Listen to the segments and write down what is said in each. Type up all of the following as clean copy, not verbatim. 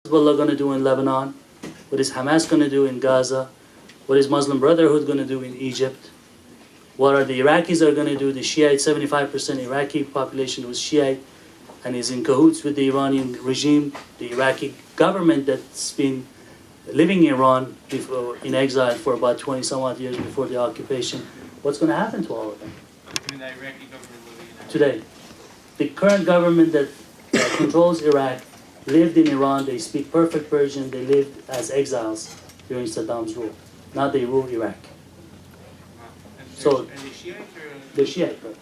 Hezbollah going to do in Lebanon? What is Hamas going to do in Gaza? What is Muslim Brotherhood going to do in Egypt? What are the Iraqis are going to do? The Shiite, 75% Iraqi population was Shiite and is in cahoots with the Iranian regime. The Iraqi government that's been living in Iran in exile for about 20 some odd years before the occupation. What's going to happen to all of them? I mean, the Iraqi government living in Iraq. Today, the current government that controls Iraq lived in Iran. They speak perfect Persian. They lived as exiles during Saddam's rule. Now they rule Iraq. So, Are they Shiite or? they're Shiite, right?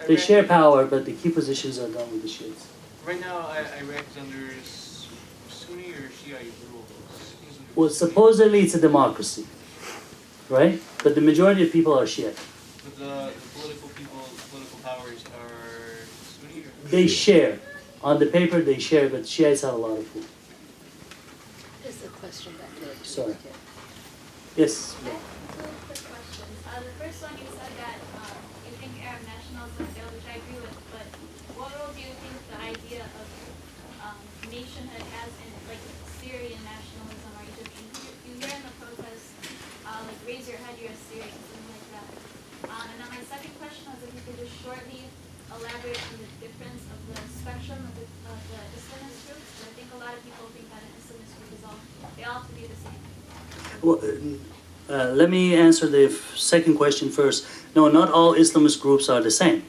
They share power, but the key positions are done with the Shiites. Right now, Iraq is under Sunni or Shiite rule? Well, supposedly it's a democracy, right? But the majority of people are Shiite. But the political powers are Sunni or? They share. On the paper, they share, but Shiites have a lot of food. There's a question back there. Sorry. Yes. I have two quick questions. The first one, you said that you think Arab nationalism failed, which I agree with, but what role do you think the idea of nationhood has in, like, Syrian nationalism or Egyptian? You hear in the protests, like, raise your head, you're a Syrian, something like that. And then my second question was if you could just shortly elaborate on the difference of the spectrum of the Islamist groups. I think a lot of people think that an Islamist group is they all have to be the same. Well, let me answer the second question first. No, not all Islamist groups are the same.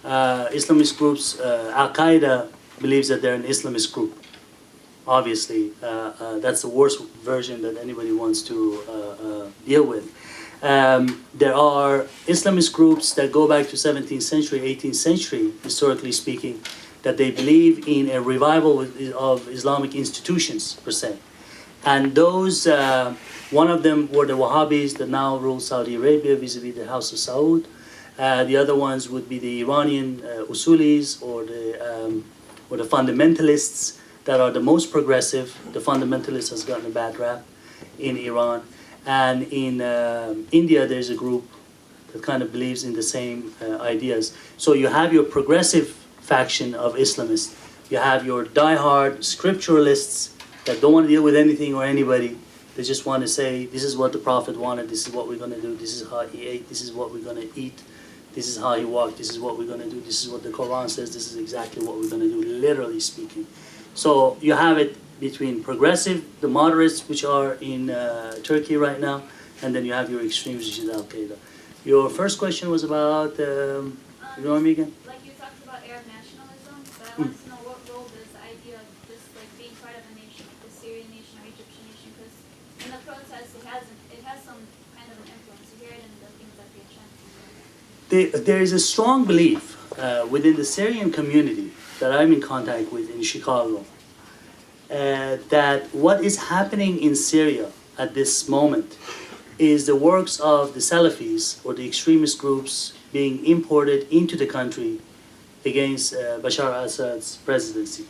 Islamist groups, Al-Qaeda believes that they're an Islamist group. Obviously, that's the worst version that anybody wants to deal with. There are Islamist groups that go back to 17th century, 18th century, historically speaking, that they believe in a revival of Islamic institutions, per se. And those, one of them were the Wahhabis that now rule Saudi Arabia vis-a-vis the House of Saud. The other ones would be the Iranian Usulis or the fundamentalists that are the most progressive. The fundamentalist has gotten a bad rap in Iran. And in India, there's a group that kind of believes in the same ideas. So you have your progressive faction of Islamists. You have your diehard scripturalists that don't want to deal with anything or anybody. They just want to say, this is what the Prophet wanted, this is what we're going to do, this is how he ate, this is what we're going to eat, this is how he walked, this is what we're going to do, this is what the Quran says, this is exactly what we're going to do, literally speaking. So you have it between progressive, the moderates, which are in Turkey right now, and then you have your extremes, which is Al-Qaeda. Your first question was about, remind me again? Like you talked about Arab nationalism, but I want to know what role does the idea of just like being part of a nation, like the Syrian nation or Egyptian nation, because in the protests it has some kind of an influence. You hear it in the things that they chant. There is a strong belief within the Syrian community that I'm in contact with in Chicago, that what is happening in Syria at this moment is the works of the Salafis or the extremist groups being imported into the country against Bashar al-Assad's presidency.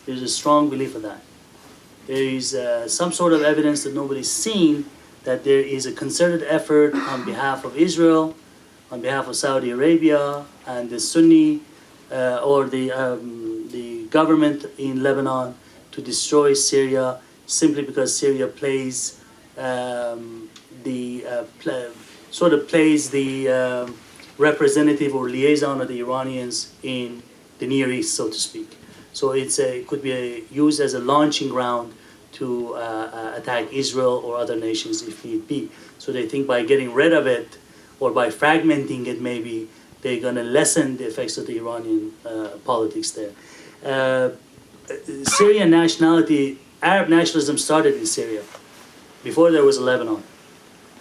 There's a strong belief of that. There is some sort of evidence that nobody's seen that there is a concerted effort on behalf of Israel, on behalf of Saudi Arabia and the Sunni or the government in Lebanon to destroy Syria simply because Syria plays the representative or liaison of the Iranians in the Near East, so to speak. So it could be used as a launching ground to attack Israel or other nations if need be. So they think by getting rid of it or by fragmenting it maybe, they're going to lessen the effects of the Iranian politics there. Syrian nationality, Arab nationalism started in Syria before there was a Lebanon.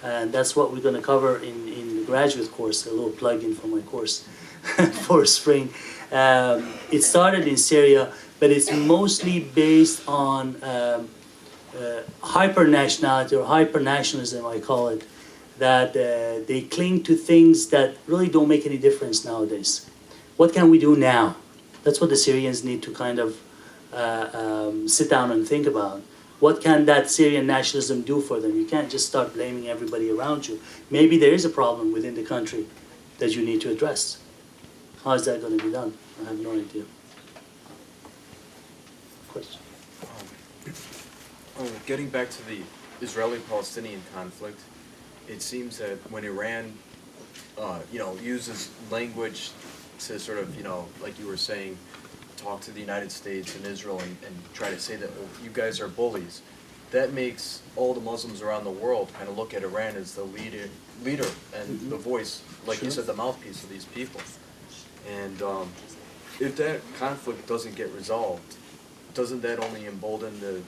And that's what we're going to cover in the graduate course, a little plug-in for my course for spring. It started in Syria, but it's mostly based on hyper-nationality or hyper-nationalism, I call it, that they cling to things that really don't make any difference nowadays. What can we do now? That's what the Syrians need to kind of sit down and think about. What can that Syrian nationalism do for them? You can't just start blaming everybody around you. Maybe there is a problem within the country that you need to address. How is that going to be done? I have no idea. Question? Getting back to the Israeli-Palestinian conflict, it seems that when Iran, uses language to sort of, like you were saying, talk to the United States and Israel and try to say that, well, you guys are bullies, that makes all the Muslims around the world kind of look at Iran as the leader and the voice, like you said, the mouthpiece of these people. And if that conflict doesn't get resolved, doesn't that only embolden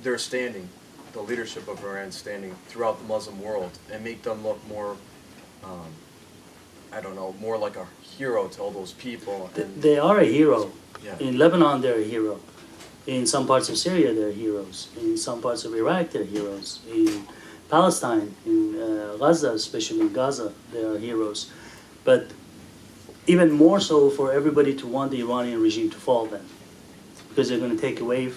their standing, the leadership of Iran standing throughout the Muslim world, and make them look more, more like a hero to all those people? And They are a hero. Yeah. In Lebanon, they're a hero. In some parts of Syria, they're heroes. In some parts of Iraq, they're heroes. In Palestine, in Gaza, especially in Gaza, they are heroes. But even more so for everybody to want the Iranian regime to fall then, because they're going to take away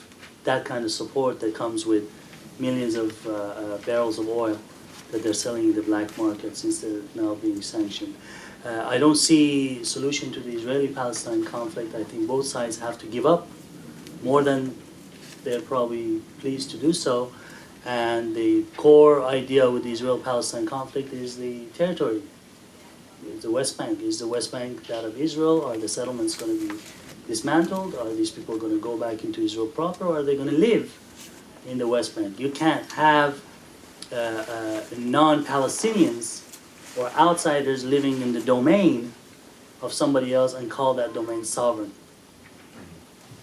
that kind of support that comes with millions of barrels of oil that they're selling in the black market since they're now being sanctioned. I don't see a solution to the Israeli-Palestine conflict. I think both sides have to give up more than they're probably pleased to do so. And the core idea with the Israel-Palestine conflict is the territory. It's the West Bank. Is the West Bank that of Israel? Are the settlements going to be dismantled? Are these people going to go back into Israel proper? Or are they going to live in the West Bank? You can't have non-Palestinians or outsiders living in the domain of somebody else and call that domain sovereign.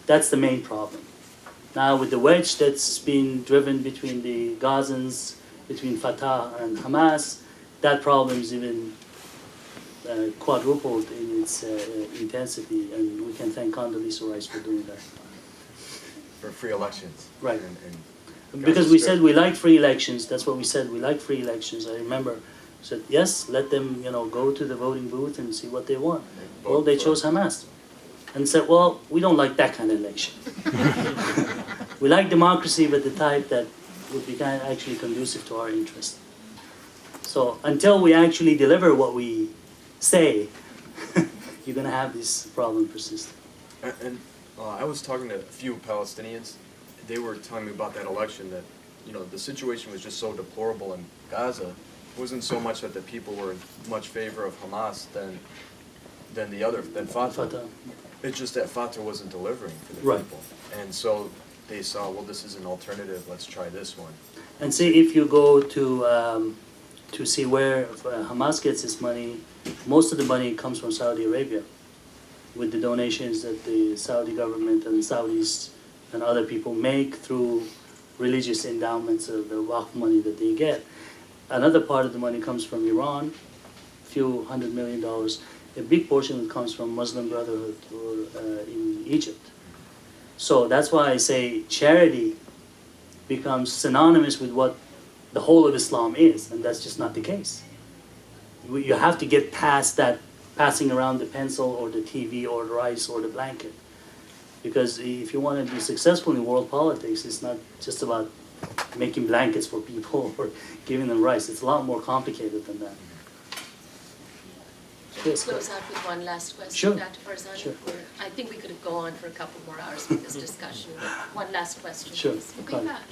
That's the main problem. Now with the wedge that's been driven between the Gazans, between Fatah and Hamas, that problem is even quadrupled in its intensity, and we can thank Condoleezza Rice for doing that. for free elections. Right. And Because we said we like free elections. That's what we said. We like free elections. I remember we said, yes, let them, go to the voting booth and see what they want. Well, they chose Hamas. And said, well, we don't like that kind of election. We like democracy, but the type that would be kind of actually conducive to our interest. So until we actually deliver what we say, you're going to have this problem persist. And I was talking to a few Palestinians. They were telling me about that election that, the situation was just so deplorable in Gaza. It wasn't so much that the people were in much favor of Hamas than Fatah. It's just that Fatah wasn't delivering for the Right. people. And so they saw, well, this is an alternative, let's try this one. And see, if you go to see where Hamas gets its money, most of the money comes from Saudi Arabia, with the donations that the Saudi government and Saudis and other people make through religious endowments of the Waqf money that they get. Another part of the money comes from Iran, a few $100 million. A big portion of it comes from Muslim Brotherhood or in Egypt. So that's why I say charity becomes synonymous with what the whole of Islam is, and that's just not the case. You have to get past that passing around the pencil or the TV or the rice or the blanket. Because if you want to be successful in world politics, it's not just about making blankets for people or giving them rice. It's a lot more complicated than that. Yes, Close out with one last question, Sure. Dr. Farzaneh. Sure. I think we could go on for a couple more hours with this discussion. But one last question, Sure. please. I think that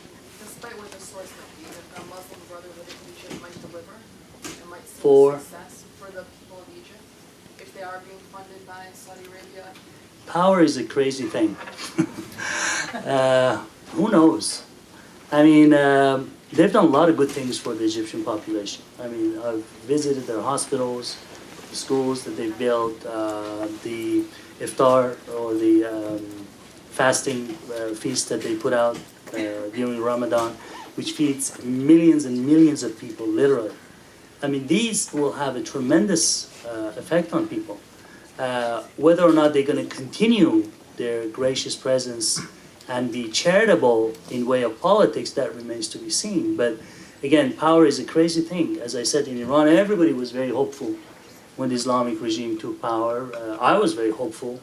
despite what the source might be, that the Muslim Brotherhood of Egypt might deliver and might see For? success for the people of Egypt if they are being funded by Saudi Arabia. Power is a crazy thing. Who knows? I mean, they've done a lot of good things for the Egyptian population. I mean, I've visited their hospitals, the schools that they've built, the iftar or the fasting feast that they put out during Ramadan, which feeds millions and millions of people, literally. I mean, these will have a tremendous effect on people. Whether or not they're going to continue their gracious presence and be charitable in way of politics, that remains to be seen. But again, power is a crazy thing. As I said, in Iran, everybody was very hopeful when the Islamic regime took power. I was very hopeful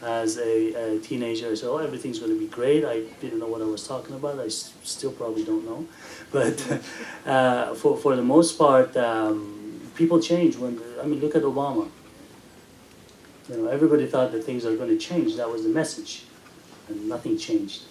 as a teenager. I said, oh, everything's going to be great. I didn't know what I was talking about. I still probably don't know. But for the most part, people change. Look at Obama. Everybody thought that things are going to change. That was the message. And nothing changed.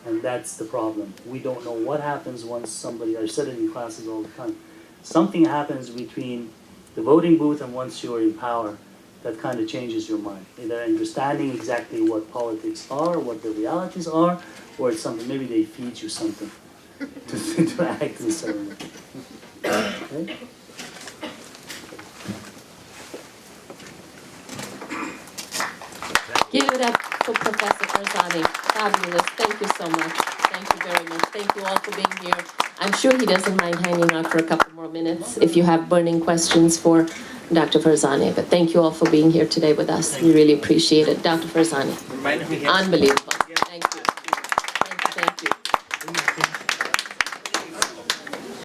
And that's the problem. We don't know what happens once somebody, I said it in classes all the time, something happens between the voting booth and once you're in power that kind of changes your mind. Either understanding exactly what politics are, what the realities are, or it's something, maybe they feed you something to act in some way. Okay? Give it up for Professor Farzaneh. Fabulous. Thank you so much. Thank you very much. Thank you all for being here. I'm sure he doesn't mind hanging out for a couple more minutes if you have burning questions for Dr. Farzaneh. But thank you all for being here today with us. We really appreciate it. Dr. Farzaneh. Unbelievable.